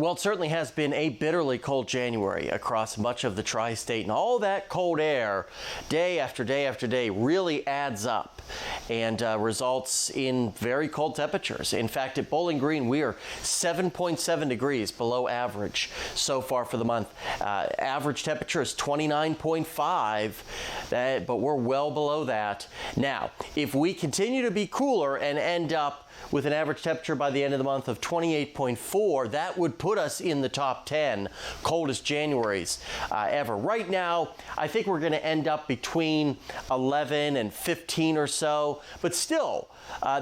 Well, it certainly has been a bitterly cold January across much of the tri-state, and all that cold air day after day after day really adds up and results in very cold temperatures. In fact, at Bowling Green, we are 7.7 degrees below average so far for the month. Average temperature is 29.5, but we're well below that. Now, if we continue to be cooler and end up with an average temperature by the end of the month of 28.4, that would put us in the top 10 coldest Januaries ever. Right now, I think we're going to end up between 11 and 15 or so, but still,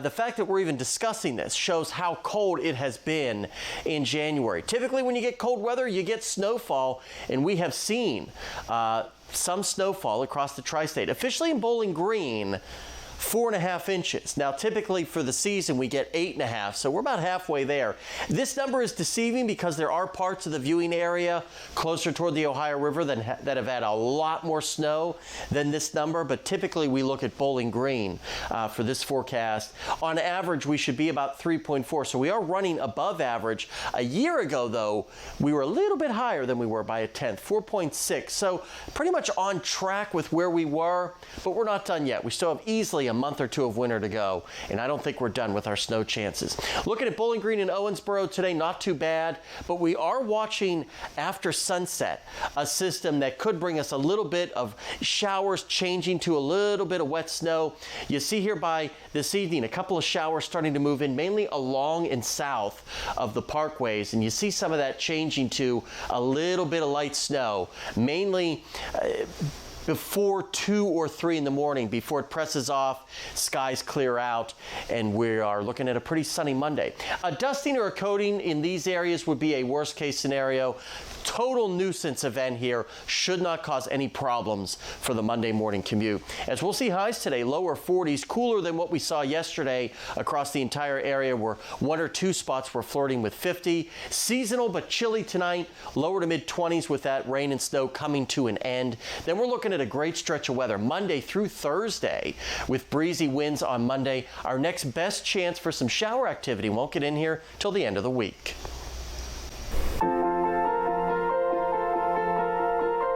the fact that we're even discussing this shows how cold it has been in January. Typically, when you get cold weather, you get snowfall, and we have seen some snowfall across the tri-state. Officially in Bowling Green, 4.5 inches. Now, typically for the season, we get 8.5, so we're about halfway there. This number is deceiving because there are parts of the viewing area closer toward the Ohio River that have had a lot more snow than this number, but typically we look at Bowling Green for this forecast. On average, we should be about 3.4, so we are running above average. A year ago, though, we were a little bit higher than we were by a tenth, 4.6, so pretty much on track with where we were, but we're not done yet. We still have easily a month or two of winter to go, and I don't think we're done with our snow chances. Looking at Bowling Green and Owensboro today, not too bad, but we are watching after sunset a system that could bring us a little bit of showers changing to a little bit of wet snow. You see here by this evening a couple of showers starting to move in, mainly along and south of the parkways, and you see some of that changing to a little bit of light snow, mainly before 2 or 3 in the morning, before it presses off, skies clear out, and we are looking at a pretty sunny Monday. A dusting or a coating in these areas would be a worst case scenario. Total nuisance event here, should not cause any problems for the Monday morning commute. As we'll see highs today, lower 40s, cooler than what we saw yesterday across the entire area, where 1 or 2 spots were flirting with 50. Seasonal but chilly tonight, lower to mid 20s with that rain and snow coming to an end. Then we're looking at a great stretch of weather Monday through Thursday with breezy winds on Monday. Our next best chance for some shower activity won't get in here till the end of the week.